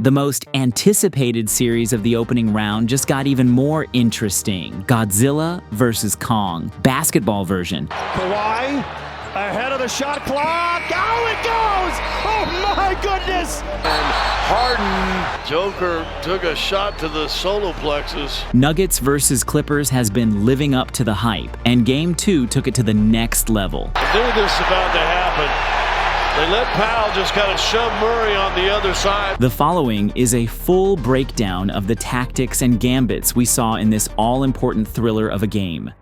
The most anticipated series of the opening round just got even more interesting. Godzilla vs. Kong, basketball version. Kawhi, ahead of the shot clock. Oh, it goes! Oh my goodness! And Harden, Joker took a shot to the solar plexus. Nuggets vs. Clippers has been living up to the hype, and Game 2 took it to the next level. I knew this was about to happen. They let Powell just kind of shove Murray on the other side. The following is a full breakdown of the tactics and gambits we saw in this all-important thriller of a game.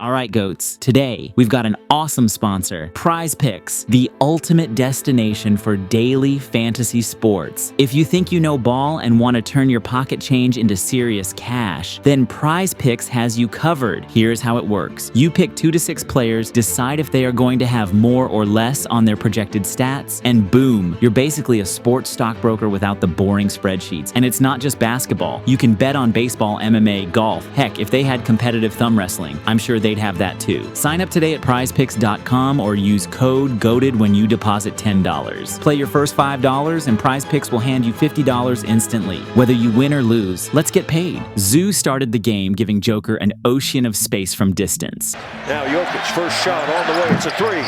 All right, GOATs, today we've got an awesome sponsor, Prize Picks, the ultimate destination for daily fantasy sports. If you think you know ball and want to turn your pocket change into serious cash, then Prize Picks has you covered. Here's how it works. You pick 2 to 6 players, decide if they are going to have more or less on their projected stats, and boom, you're basically a sports stockbroker without the boring spreadsheets. And it's not just basketball. You can bet on baseball, MMA, golf. Heck, if they had competitive thumb wrestling, I'm sure they'd have that too. Sign up today at prizepicks.com or use code GOATED when you deposit $10. Play your first $5 and Prize Picks will hand you $50 instantly. Whether you win or lose, let's get paid. Zoo started the game, giving Joker an ocean of space from distance. Now Jokic, first shot on the way, it's a 3.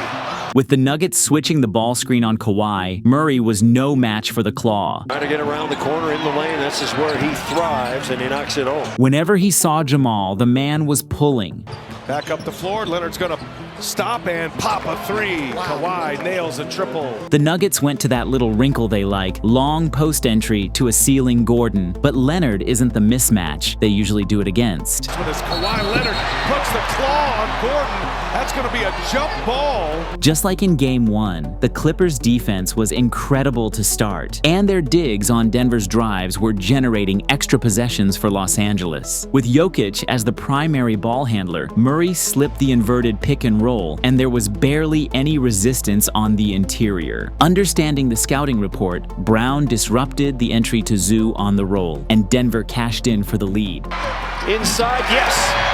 With the Nuggets switching the ball screen on Kawhi, Murray was no match for the Claw. Trying to get around the corner in the lane, this is where he thrives, and he knocks it home. Whenever he saw Jamal, the man was pulling. Back up the floor, Leonard's gonna stop and pop a 3. Kawhi nails a triple. The Nuggets went to that little wrinkle they like, long post entry to a ceiling Gordon, but Leonard isn't the mismatch they usually do it against. When this Kawhi Leonard puts the claw on Gordon, that's gonna be a jump ball. Just like in Game 1, the Clippers' defense was incredible to start, and their digs on Denver's drives were generating extra possessions for Los Angeles. With Jokic as the primary ball handler, Murray slipped the inverted pick and roll, and there was barely any resistance on the interior. Understanding the scouting report, Brown disrupted the entry to Zoo on the roll, and Denver cashed in for the lead. Inside, yes!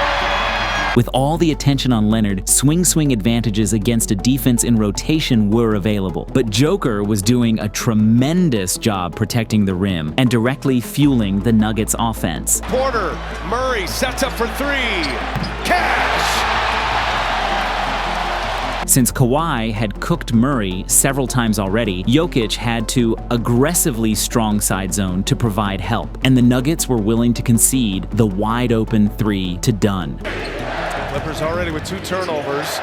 With all the attention on Leonard, swing advantages against a defense in rotation were available. But Joker was doing a tremendous job protecting the rim and directly fueling the Nuggets' offense. Porter, Murray sets up for 3. Cash! Since Kawhi had cooked Murray several times already, Jokic had to aggressively strong side zone to provide help, and the Nuggets were willing to concede the wide-open 3 to Dunn. Clippers already with 2 turnovers.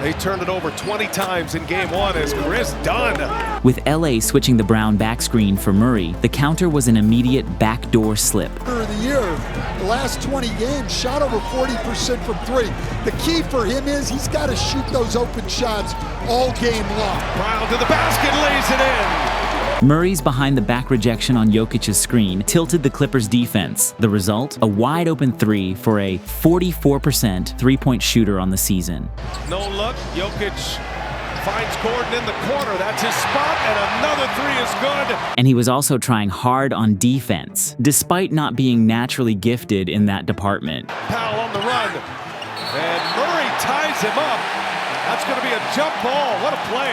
They turned it over 20 times in Game 1 as Chris Dunn. With LA switching the Brown back screen for Murray, the counter was an immediate backdoor slip. Of the year, the last 20 games, shot over 40% from 3. The key for him is he's got to shoot those open shots all game long. Brown to the basket, lays it in. Murray's behind the back rejection on Jokic's screen tilted the Clippers' defense. The result? A wide open 3 for a 44% three-point shooter on the season. No look, Jokic finds Gordon in the corner. That's his spot, and another 3 is good. And he was also trying hard on defense, despite not being naturally gifted in that department. Powell on the run, and Murray ties him up. That's going to be a jump ball. What a play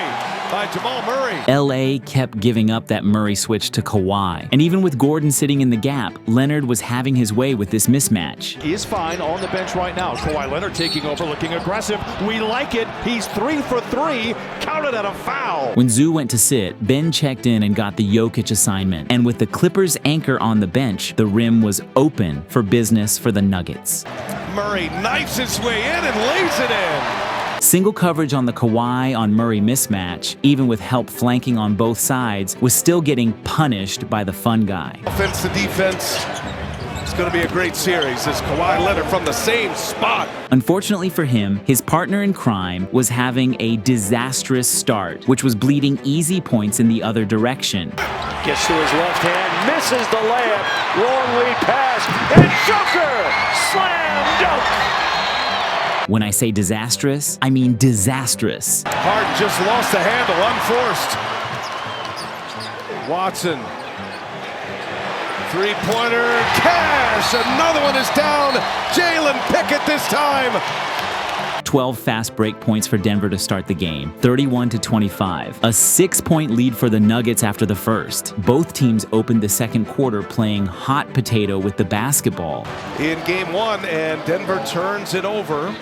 by Jamal Murray. LA kept giving up that Murray switch to Kawhi. And even with Gordon sitting in the gap, Leonard was having his way with this mismatch. He is fine on the bench right now. Kawhi Leonard taking over, looking aggressive. We like it. He's 3 for 3. Counted at a foul. When Zoo went to sit, Ben checked in and got the Jokic assignment. And with the Clippers' anchor on the bench, the rim was open for business for the Nuggets. Murray knifes his way in and lays it in. Single coverage on the Kawhi on Murray mismatch, even with help flanking on both sides, was still getting punished by the fun guy. Offense to defense. It's going to be a great series as Kawhi Leonard from the same spot. Unfortunately for him, his partner in crime was having a disastrous start, which was bleeding easy points in the other direction. Gets to his left hand, misses the layup, long lead pass, and Joker! Slam dunk! When I say disastrous, I mean disastrous. Harden just lost the handle, unforced. Watson. 3-pointer, cash! Another one is down. Jalen Pickett this time. 12 fast break points for Denver to start the game, 31-25. A 6-point lead for the Nuggets after the first. Both teams opened the second quarter playing hot potato with the basketball. In game one, and Denver turns it over.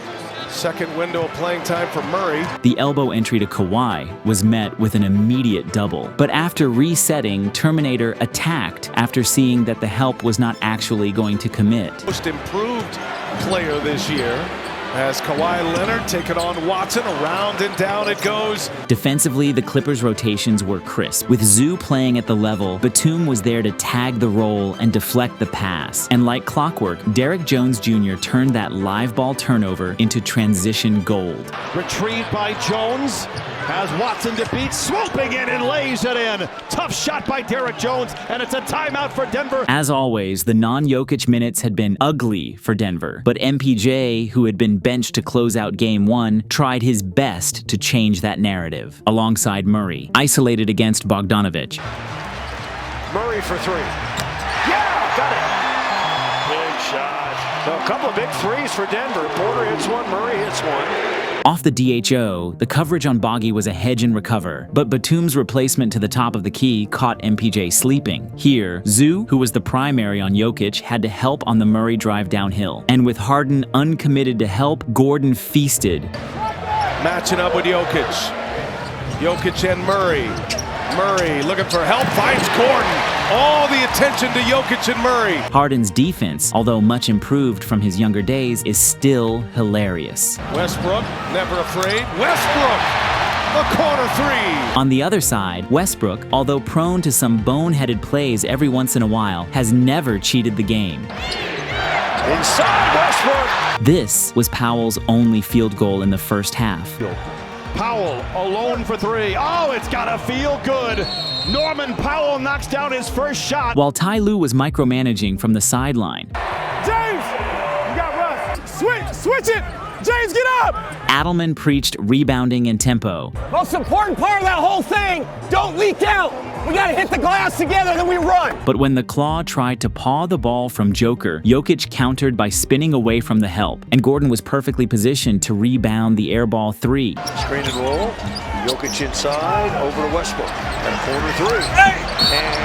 Second window of playing time for Murray. The elbow entry to Kawhi was met with an immediate double. But after resetting, Terminator attacked after seeing that the help was not actually going to commit. Most improved player this year as Kawhi Leonard taking on Watson. Around and down it goes. Defensively, the Clippers' rotations were crisp. With Zoo playing at the level, Batum was there to tag the roll and deflect the pass. And like clockwork, Derrick Jones Jr. turned that live ball turnover into transition gold. Retrieved by Jones. Has Watson to beat, swooping in and lays it in. Tough shot by Derrick Jones, and it's a timeout for Denver. As always, the non-Jokic minutes had been ugly for Denver, but MPJ, who had been benched to close out Game 1, tried his best to change that narrative, alongside Murray, isolated against Bogdanovic. Murray for three. Yeah, got it. Big shot. So a couple of big threes for Denver. Porter hits one, Murray hits one. Off the DHO, the coverage on Boggy was a hedge and recover, but Batum's replacement to the top of the key caught MPJ sleeping. Here, Zoo, who was the primary on Jokic, had to help on the Murray drive downhill. And with Harden uncommitted to help, Gordon feasted. Matching up with Jokic. Jokic and Murray. Murray looking for help, finds Gordon. All the attention to Jokic and Murray. Harden's defense, although much improved from his younger days, is still hilarious. Westbrook, never afraid. Westbrook, a corner three. On the other side, Westbrook, although prone to some boneheaded plays every once in a while, has never cheated the game. Inside Westbrook. This was Powell's only field goal in the first half. Powell alone for three. Oh, it's gotta feel good. Norman Powell knocks down his first shot. While Ty Lue was micromanaging from the sideline, James, you got Russ. Switch it. James, get up. Adelman preached rebounding and tempo. Most important part of that whole thing, don't leak out. We got to hit the glass together, then we run. But when the Claw tried to paw the ball from Joker, Jokic countered by spinning away from the help, and Gordon was perfectly positioned to rebound the airball three. Screen and roll. Jokic inside, over to Westbrook. And a corner three. And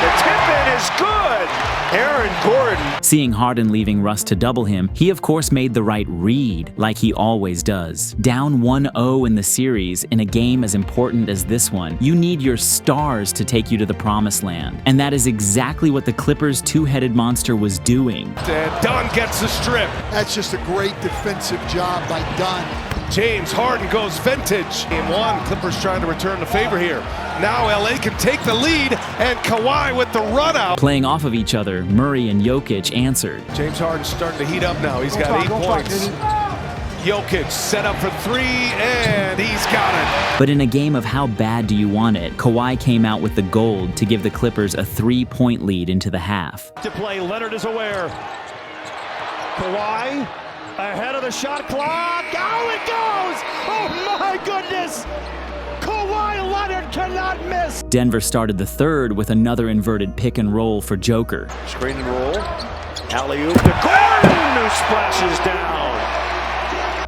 the tip-in is good. Aaron Gordon. Seeing Harden leaving Russ to double him, he of course made the right read, like he always does. Down 1-0 in the series, in a game as important as this one, you need your stars to take you to the promised land. And that is exactly what the Clippers' two-headed monster was doing. And Dunn gets the strip. That's just a great defensive job by Dunn. James Harden goes vintage. Game one, Clippers trying to return the favor here. Now LA can take the lead, and Kawhi with the run out. Playing off of each other, Murray and Jokic answered. James Harden's starting to heat up now. He's got 8 points. Jokic set up for three, and he's got it. But in a game of how bad do you want it, Kawhi came out with the gold to give the Clippers a 3-point lead into the half. To play, Leonard is aware. Kawhi ahead of the shot clock. Out it goes! Oh my goodness! Kawhi Leonard cannot miss. Denver started the third with another inverted pick and roll for Joker. Screen and roll. Alley-oop to Gordon, who splashes down.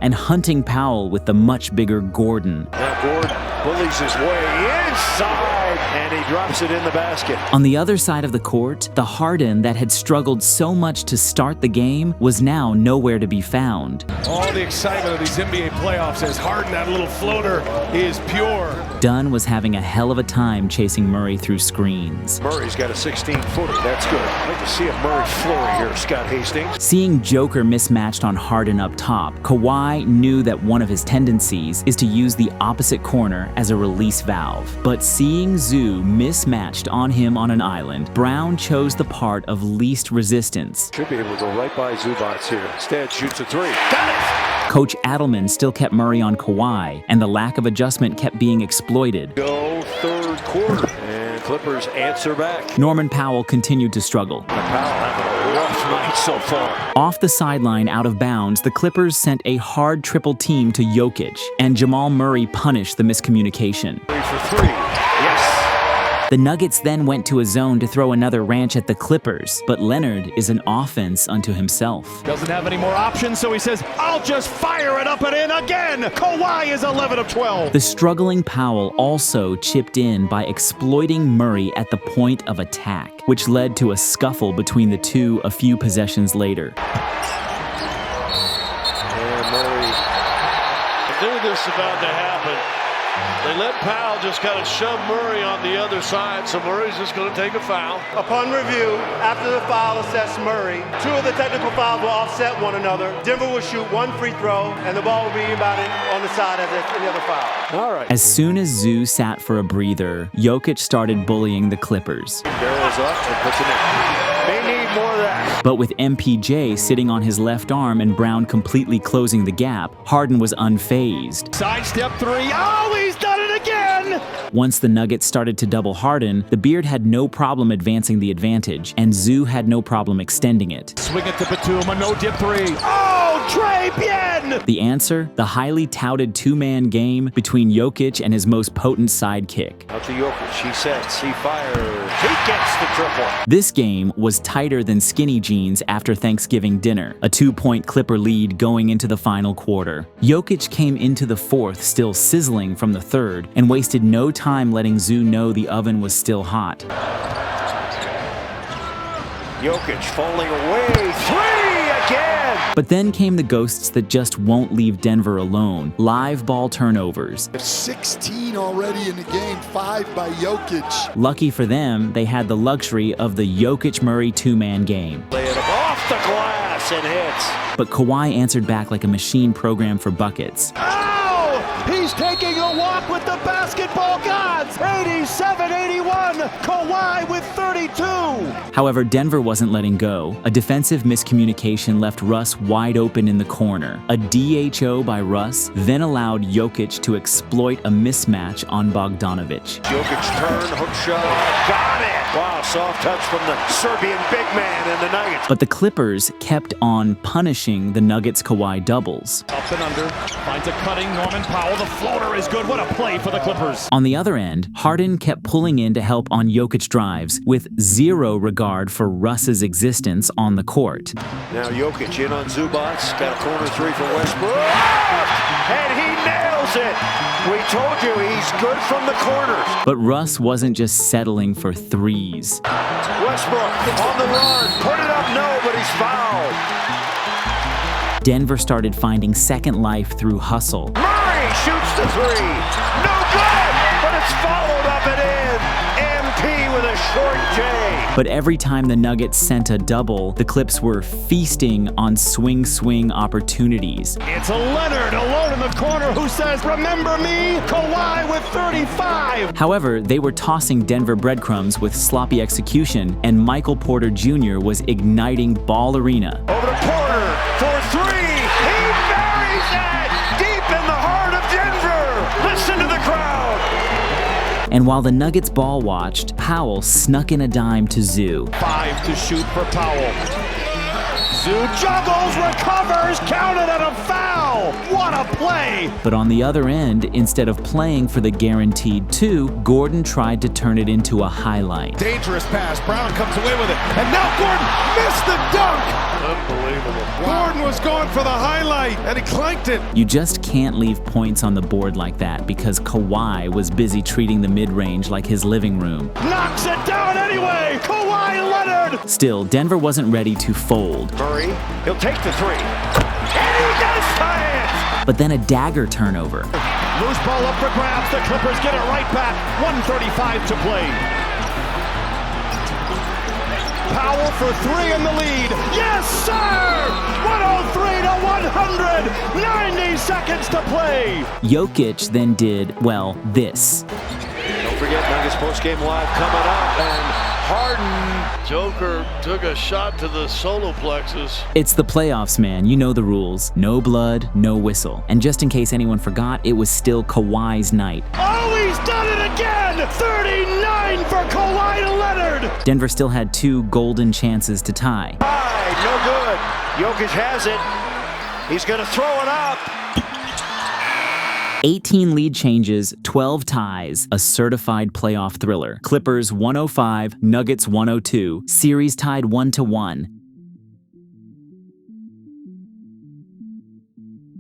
And hunting Powell with the much bigger Gordon. Now Gordon bullies his way inside, and he drops it in the basket. On the other side of the court, the Harden that had struggled so much to start the game was now nowhere to be found. All the excitement of these NBA playoffs as Harden, that little floater, is pure. Dunn was having a hell of a time chasing Murray through screens. Murray's got a 16-footer. That's good. I'd like to see a Murray flurry here, Scott Hastings. Seeing Joker mismatched on Harden up top, Kawhi knew that one of his tendencies is to use the opposite corner as a release valve. But seeing Zoo mismatched on him on an island, Brown chose the part of least resistance. Should be able to go right by Zubats here. Instead, shoots a three. Got it! Coach Adelman still kept Murray on Kawhi, and the lack of adjustment kept being exploited. Go third quarter, and Clippers answer back. Norman Powell continued to struggle. Powell having a rough night so far. Off the sideline, out of bounds, the Clippers sent a hard triple team to Jokic, and Jamal Murray punished the miscommunication. For three. Yes. The Nuggets then went to a zone to throw another wrench at the Clippers, but Leonard is an offense unto himself. Doesn't have any more options, so he says, I'll just fire it up and in again. Kawhi is 11 of 12. The struggling Powell also chipped in by exploiting Murray at the point of attack, which led to a scuffle between the two a few possessions later. And Murray. I knew this about to happen. They let Powell just kind of shove Murray on the other side, so Murray's just going to take a foul. Upon review, after the foul assessed Murray, 2 of the technical fouls will offset one another. Denver will shoot 1 free throw, and the ball will be inbounded on the side as any other foul. All right. As soon as Zoo sat for a breather, Jokic started bullying the Clippers. Barrels up and puts it in. They need more of that. But with MPJ sitting on his left arm and Brown completely closing the gap, Harden was unfazed. Sidestep 3. Oh, he's done it again. Once the Nuggets started to double Harden, the Beard had no problem advancing the advantage, and Zoo had no problem extending it. Swing it to Batum, a no-dip 3. Oh, Trey Bien! The answer? The highly touted two-man game between Jokic and his most potent sidekick. Out to Jokic. He sets. He fires. He gets the triple. This game was tighter than skinny jeans after Thanksgiving dinner, a 2-point Clipper lead going into the final quarter. Jokic came into the fourth still sizzling from the third and wasted no time letting Zoo know the oven was still hot. Jokic falling away. 3 again. But then came the ghosts that just won't leave Denver alone. Live ball turnovers. 16 already in the game, 5 by Jokic. Lucky for them, they had the luxury of the Jokic-Murray two-man game. Lay it off the glass and hits. But Kawhi answered back like a machine programmed for buckets. Oh, he's taking a walk with the basketball gods. 87-81. Kawhi with 32. However, Denver wasn't letting go. A defensive miscommunication left Russ wide open in the corner. A DHO by Russ then allowed Jokic to exploit a mismatch on Bogdanovic. Jokic turn, hook shot. Got it. Wow, soft touch from the Serbian big man and the Nuggets. But the Clippers kept on punishing the Nuggets Kawhi doubles. Up and under. Finds a cutting Norman Powell. The floater is good. What a play for the Clippers. On the other end, Harden kept pulling in to help on Jokic drives with zero regard for Russ's existence on the court. Now Jokic in on Zubats. Got a corner 3 for Westbrook. And he nails it. We told you he's good from the corners. But Russ wasn't just settling for threes. Westbrook on the run. Put it up, no, but he's fouled. Denver started finding second life through hustle. Murray shoots the 3. No good, but it's followed up and in. MP with a short J. But every time the Nuggets sent a double, the Clips were feasting on swing opportunities. It's a Leonard alone in the corner who says, remember me? Kawhi with 35. However, they were tossing Denver breadcrumbs with sloppy execution, and Michael Porter Jr. was igniting Ball Arena. Over to Porter for 3. He buries it deep in the heart of Denver. Listen to the crowd. And while the Nuggets ball watched, Powell snuck in a dime to Zoo. 5 to shoot for Powell. Zoo juggles, recovers, counted at a foul. What a play. But on the other end, instead of playing for the guaranteed 2, Gordon tried to turn it into a highlight. Dangerous pass. Brown comes away with it. And now Gordon missed the dunk. Unbelievable. Gordon was going for the highlight, and he clanked it. You just can't leave points on the board like that because Kawhi was busy treating the mid-range like his living room. Knocks it down anyway. Kawhi Leonard. Still, Denver wasn't ready to fold. Murray, he'll take the 3. And he does tie it. But then a dagger turnover. Loose ball up for grabs. The Clippers get it right back. 1:35 to play. Powell for 3 in the lead. Yes, sir! 103 to 100. 90 seconds to play. Jokic then did, well, this. Don't forget Nuggets postgame live coming up, and Harden. Joker took a shot to the solar plexus. It's the playoffs, man. You know the rules. No blood, no whistle. And just in case anyone forgot, it was still Kawhi's night. Oh, he's done it again! 39 for Kawhi Leonard! Denver still had 2 golden chances to tie. No good. Jokic has it. He's going to throw it up. 18 lead changes, 12 ties, a certified playoff thriller. Clippers 105, Nuggets 102, series tied 1-1.